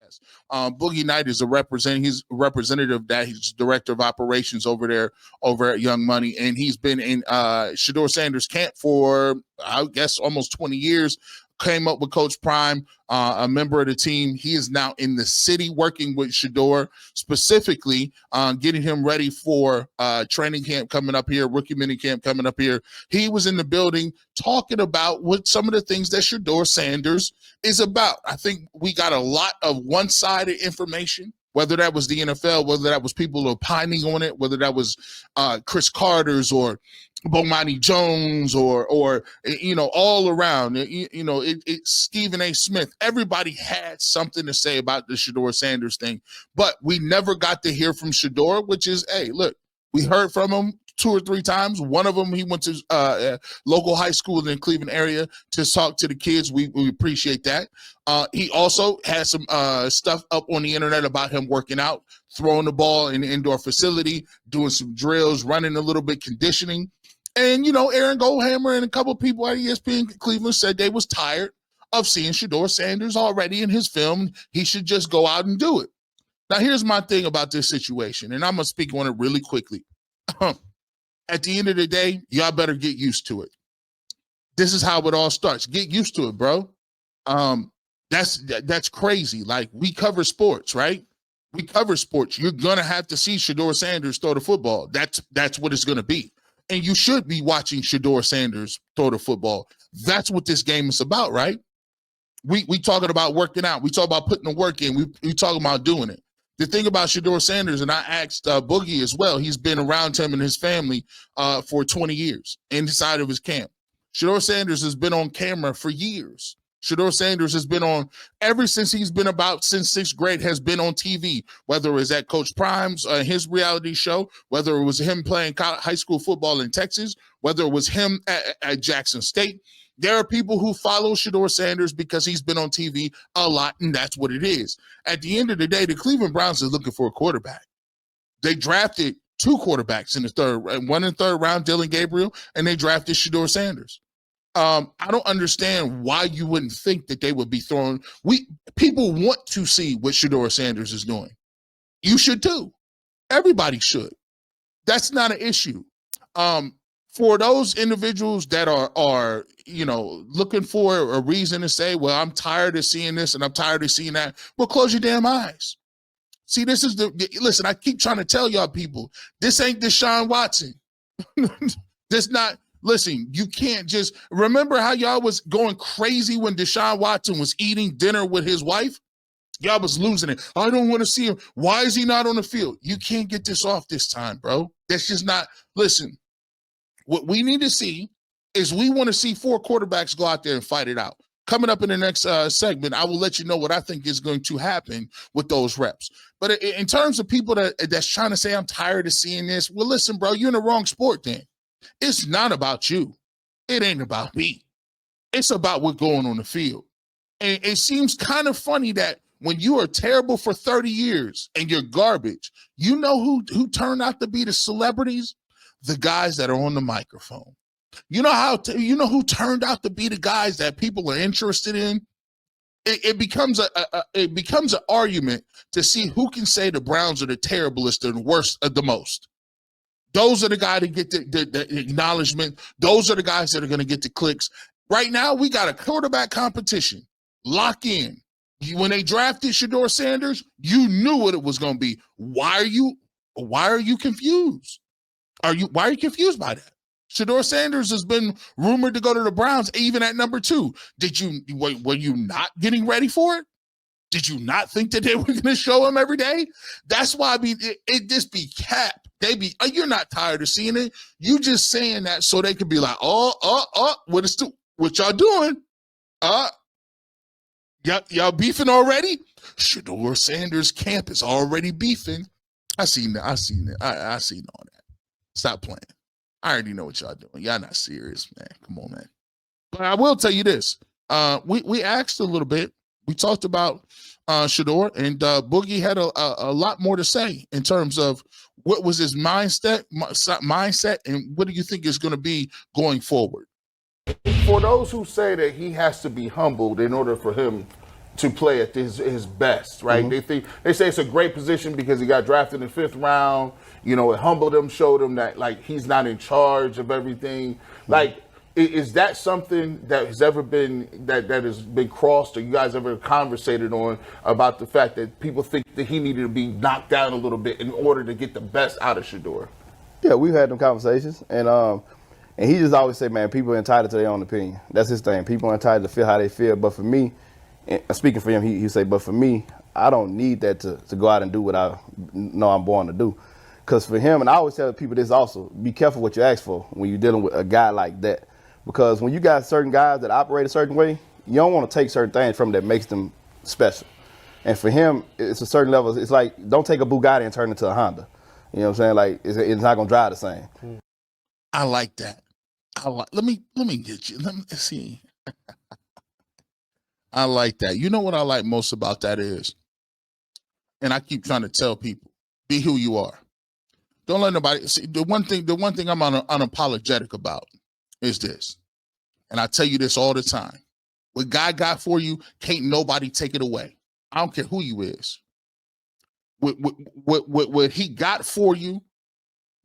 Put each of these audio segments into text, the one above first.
has. Boogie Knight is he's a representative that he's director of operations over there over at Young Money, and he's been in Shedeur Sanders' camp for I guess almost 20 years. Came up with Coach Prime, a member of the team. He is now in the city working with Shedeur, specifically getting him ready for training camp coming up here, rookie mini camp coming up here. He was in the building talking about what some of the things that Shedeur Sanders is about. I think we got a lot of one-sided information, whether that was the NFL, whether that was people opining on it, whether that was Chris Carter's or Bomani Jones or all around, Stephen A. Smith. Everybody had something to say about the Shedeur Sanders thing, but we never got to hear from Shedeur, which is, hey, look, we heard from him 2 or 3 times. One of them, he went to a local high school in the Cleveland area to talk to the kids. We appreciate that. He also has some stuff up on the internet about him working out, throwing the ball in the indoor facility, doing some drills, running a little bit, conditioning. And, Aaron Goldhammer and a couple of people at ESPN Cleveland said they was tired of seeing Shedeur Sanders already in his film. He should just go out and do it. Now, here's my thing about this situation, and I'm going to speak on it really quickly. At the end of the day, y'all better get used to it. This is how it all starts. Get used to it, bro. That's crazy. Like, we cover sports, right? We cover sports. You're going to have to see Shedeur Sanders throw the football. That's what it's going to be. And you should be watching Shedeur Sanders throw the football. That's what this game is about, right? We talking about working out. We talk about putting the work in. We talking about doing it. The thing about Shedeur Sanders, and I asked Boogie as well, he's been around him and his family for 20 years inside of his camp. Shedeur Sanders has been on camera for years. Shedeur Sanders has been on, ever since he's been since 6th grade, has been on TV, whether it was at Coach Prime's, his reality show, whether it was him playing high school football in Texas, whether it was him at Jackson State. There are people who follow Shedeur Sanders because he's been on TV a lot, and that's what it is. At the end of the day, the Cleveland Browns are looking for a quarterback. They drafted 2 quarterbacks in the one in the third round, Dylan Gabriel, and they drafted Shedeur Sanders. I don't understand why you wouldn't think that they would be throwing. People want to see what Shedeur Sanders is doing. You should too. Everybody should. That's not an issue. For those individuals that are looking for a reason to say, well, I'm tired of seeing this and I'm tired of seeing that, well, close your damn eyes. See, listen, I keep trying to tell y'all people, this ain't Deshaun Watson. This not. Listen, you can't just remember how y'all was going crazy when Deshaun Watson was eating dinner with his wife. Y'all was losing it. I don't want to see him. Why is he not on the field? You can't get this off this time, bro. That's just not. Listen, what we need to see is we want to see 4 quarterbacks go out there and fight it out. Coming up in the next segment, I will let you know what I think is going to happen with those reps. But in terms of people that's trying to say, I'm tired of seeing this, well, listen, bro, you're in the wrong sport then. It's not about you. It ain't about me. It's about what's going on the field. And it seems kind of funny that when you are terrible for 30 years and you're garbage, you know who turned out to be the celebrities? The guys that are on the microphone. You know who turned out to be the guys that people are interested in? It becomes an argument to see who can say the Browns are the terriblest and worst the most. Those are the guys that get the acknowledgement. Those are the guys that are going to get the clicks. Right now, we got a quarterback competition. Lock in. When they drafted Shedeur Sanders, you knew what it was going to be. Why are you confused? Why are you confused by that? Shedeur Sanders has been rumored to go to the Browns, even at number 2. Were you not getting ready for it? Did you not think that they were going to show him every day? That's why it just be cap. You're not tired of seeing it. You just saying that so they could be like, what y'all doing? Y'all beefing already? Shedeur Sanders camp is already beefing. I seen that. I seen all that. Stop playing. I already know what y'all doing. Y'all not serious, man. Come on, man. But I will tell you this. We asked a little bit. We talked about Shedeur, and Boogie had a lot more to say in terms of what was his mindset, and what do you think is going to be going forward? For those who say that he has to be humbled in order for him to play at his best, right? They say it's a great position because he got drafted in the 5th round. You know, it humbled him, showed him that like he's not in charge of everything. Like, is that something that has ever been that has been crossed, or you guys ever conversated on about the fact that people think that he needed to be knocked down a little bit in order to get the best out of Shedeur? Yeah, we've had them conversations, and he just always say, man, people are entitled to their own opinion. That's his thing. People are entitled to feel how they feel. But for me, and speaking for him, he say, but for me, I don't need that to go out and do what I know I'm born to do. Because for him, and I always tell people this also, be careful what you ask for when you're dealing with a guy like that. Because when you got certain guys that operate a certain way, you don't want to take certain things from them that makes them special. And for him, it's a certain level. It's like, don't take a Bugatti and turn it into a Honda. You know what I'm saying? Like, it's not going to drive the same. I like that. Let me get you. Let me see. I like that. You know what I like most about that is, and I keep trying to tell people, be who you are. Don't let nobody see. The one thing I'm unapologetic about is this, and I tell you this all the time: what God got for you, can't nobody take it away. I don't care who you is. What He got for you,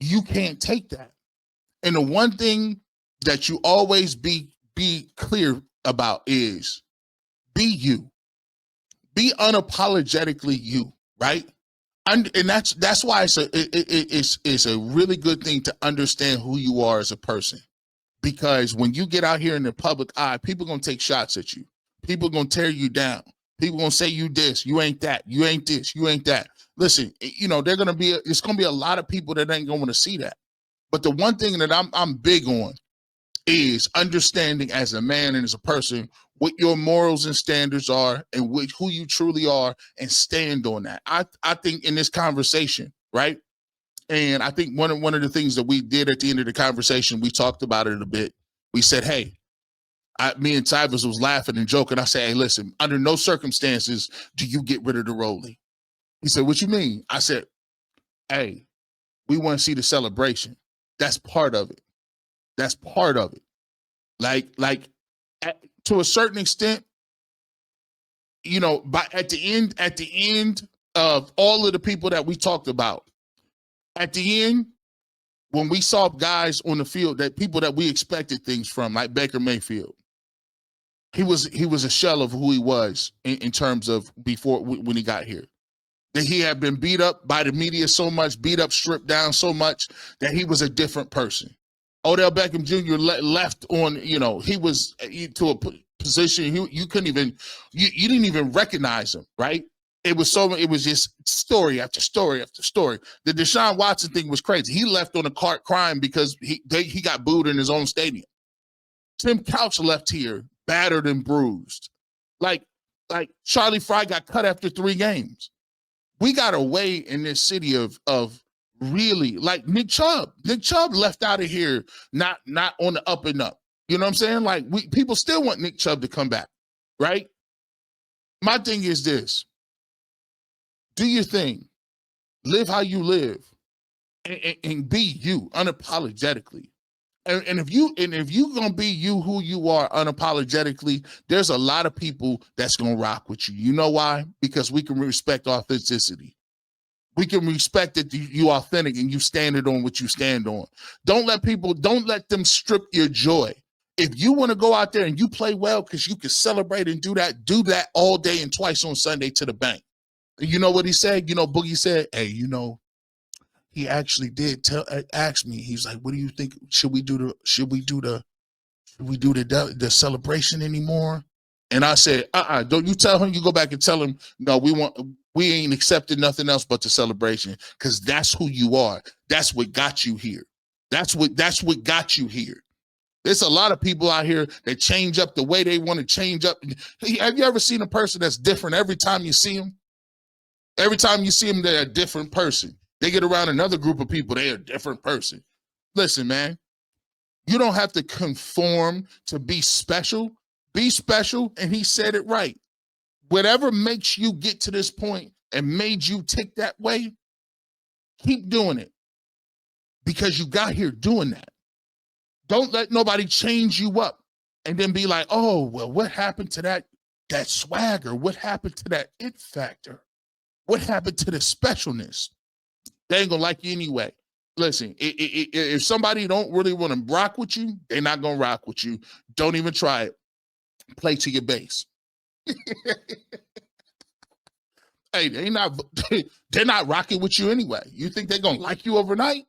you can't take that. And the one thing that you always be clear about is be you. Be unapologetically you, right? And that's why it's a really good thing to understand who you are as a person. Because when you get out here in the public eye, people gonna take shots at you. People gonna tear you down. People gonna say you this, you ain't that, you ain't this, you ain't that. Listen, you know, it's gonna be a lot of people that ain't gonna want to see that. But the one thing that I'm big on is understanding as a man and as a person what your morals and standards are and who you truly are, and stand on that. I think in this conversation, right? And I think one of the things that we did at the end of the conversation, we talked about it a bit. We said, hey, me and Tyvus was laughing and joking. I said, hey, listen, under no circumstances do you get rid of the rollie. He said, what you mean? I said, hey, we want to see the celebration. That's part of it. That's part of it. Like to a certain extent, you know, at the end of all of the people that we talked about, at the end, when we saw guys on the field, that people that we expected things from, like Baker Mayfield, he was a shell of who he was in terms of before when he got here. That he had been beat up by the media so much, beat up, stripped down so much that he was a different person. Odell Beckham Jr. left on, you know, he was to a position you couldn't even, you didn't even recognize him, right? It was just story after story after story. The Deshaun Watson thing was crazy. He left on a cart crying because he got booed in his own stadium. Tim Couch left here battered and bruised. Like Charlie Fry got cut after 3 games. We got a way in this city of really, like Nick Chubb. Nick Chubb left out of here not on the up and up. You know what I'm saying? Like people still want Nick Chubb to come back, right? My thing is this: do your thing, live how you live, and be you unapologetically. And if you gonna be you who you are unapologetically, there's a lot of people that's gonna rock with you. You know why? Because we can respect authenticity. We can respect that you authentic and you stand on what you stand on. Don't let them strip your joy. If you want to go out there and you play well because you can celebrate and do that all day and twice on Sunday to the bank. You know what he said? You know, Boogie said, hey, you know, he actually did ask me. He's like, what do you think? Should we do the celebration anymore? And I said, don't you tell him. You go back and tell him, no, we ain't accepting nothing else but the celebration, because that's who you are. That's what got you here. That's what got you here. There's a lot of people out here that change up the way they want to change up. Have you ever seen a person that's different every time you see them? Every time you see them, they're a different person. They get around another group of people, they're a different person. Listen, man, you don't have to conform to be special. Be special, and he said it right. Whatever makes you get to this point and made you tick that way, keep doing it, because you got here doing that. Don't let nobody change you up and then be like, oh, well, what happened to that? that swagger? What happened to that it factor? What happened to the specialness? They ain't gonna like you anyway. Listen, if somebody don't really want to rock with you, they're not gonna rock with you. Don't even try it. Play to your base. Hey, they're not rocking with you anyway. You think they're gonna like you overnight?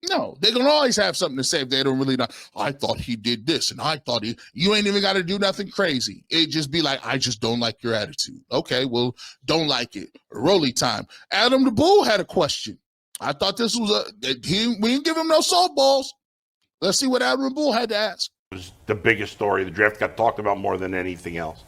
No, they're gonna always have something to say if they don't really know. I thought he did this, and I thought you ain't even got to do nothing crazy. It just be like, I just don't like your attitude. Okay, well, don't like it. Rolly time. Adam the Bull had a question. I thought this was we didn't give him no softballs. Let's see what Adam the Bull had to ask. It was the biggest story. The draft got talked about more than anything else.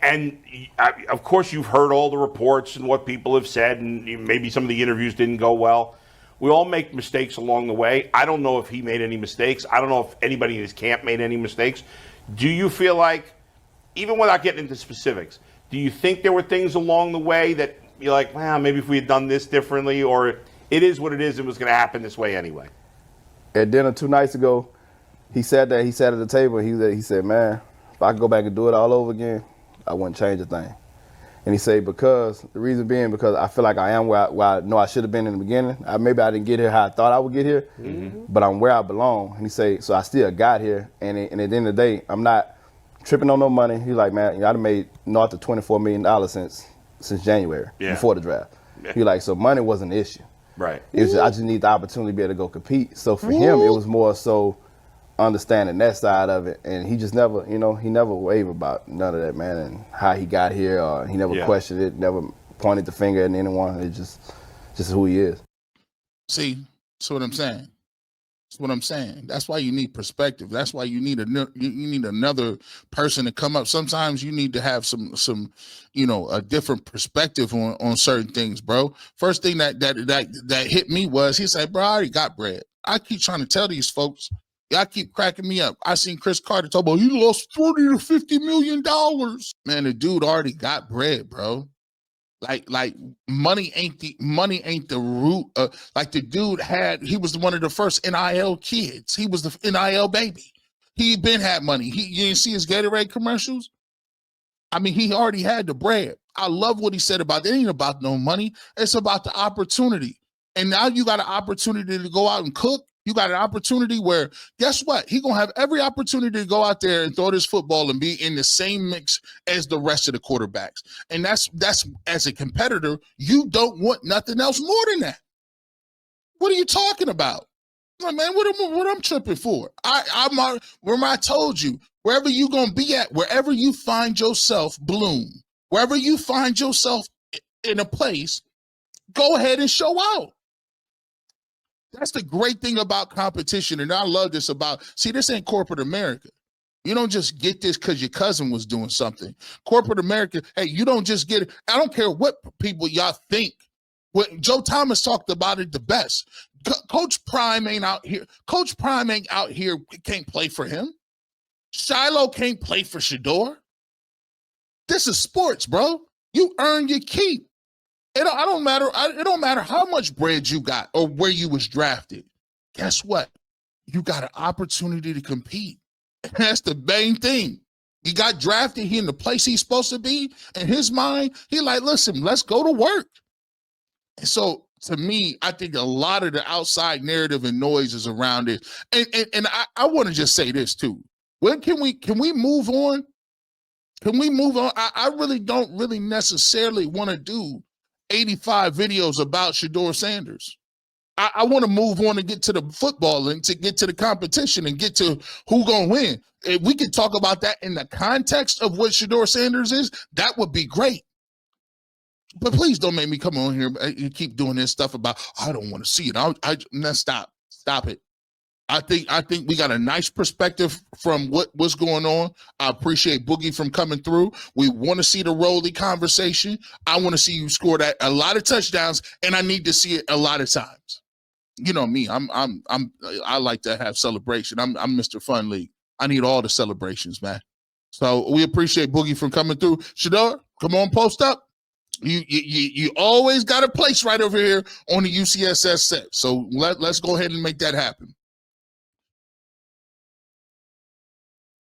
And of course, you've heard all the reports and what people have said, and maybe some of the interviews didn't go well. We all make mistakes along the way. I don't know if he made any mistakes. I don't know if anybody in his camp made any mistakes. Do you feel like, even without getting into specifics, do you think there were things along the way that you're like, well, maybe if we had done this differently, or it is what it is, it was going to happen this way anyway? At dinner 2 nights ago, he sat at the table, and he said, man, if I could go back and do it all over again, I wouldn't change a thing. And he said, because I feel like I am where I know I should have been in the beginning. Maybe I didn't get here how I thought I would get here, but I'm where I belong. And he said, so I still got here. And at the end of the day, I'm not tripping on no money. He's like, man, I'd have made north of $24 million since January, before the draft. Yeah. He's like, so money wasn't an issue. Right. It was I just need the opportunity to be able to go compete. So for him, it was more so understanding that side of it, and he just never, he never wavered about none of that, man, and how he got here, or he never questioned it, never pointed the finger at anyone. It's just who he is. See, that's what I'm saying. That's what I'm saying. That's why you need perspective. That's why you need another person to come up. Sometimes you need to have some a different perspective on certain things, bro. First thing that hit me was he said, bro, I already got bread. I keep trying to tell these folks. Y'all keep cracking me up. I seen Chris Carter talk about, you lost $40 to $50 million. Man, the dude already got bread, bro. Like money ain't the root. Like the dude he was one of the first NIL kids. He was the NIL baby. He been had money. You didn't see his Gatorade commercials? I mean, he already had the bread. I love what he said about it. Ain't about no money. It's about the opportunity. And now you got an opportunity to go out and cook. You got an opportunity where, guess what? He going to have every opportunity to go out there and throw this football and be in the same mix as the rest of the quarterbacks. And that's as a competitor, you don't want nothing else more than that. What are you talking about? Like, man, what I'm tripping for? I told you, wherever you going to be at, wherever you find yourself, bloom. Wherever you find yourself in a place, go ahead and show out. That's the great thing about competition, and I love this this ain't corporate America. You don't just get this because your cousin was doing something. Corporate America, hey, you don't just get it. I don't care what people y'all think. What Joe Thomas talked about it the best. Coach Prime ain't out here. Coach Prime ain't out here, can't play for him. Shiloh can't play for Shedeur. This is sports, bro. You earn your keep. It don't matter how much bread you got or where you was drafted. Guess what? You got an opportunity to compete. That's the main thing. He got drafted. He in the place he's supposed to be. In his mind, he like, listen, let's go to work. And so, to me, I think a lot of the outside narrative and noise is around it. And I want to just say this too. When can we move on? Can we move on? I really don't really necessarily want to do 85 videos about Shedeur Sanders. I want to move on and get to the football and to get to the competition and get to who gonna win. If we could talk about that in the context of what Shedeur Sanders is, that would be great. But please don't make me come on here and keep doing this stuff about, I don't want to see it. Now stop it. I think we got a nice perspective from what's going on. I appreciate Boogie from coming through. We want to see the Rolly conversation. I want to see you score that a lot of touchdowns, and I need to see it a lot of times. You know me. I like to have celebration. I'm Mr. Fun League. I need all the celebrations, man. So we appreciate Boogie from coming through. Shedeur, come on, post up. You always got a place right over here on the UCSS set. So let's go ahead and make that happen.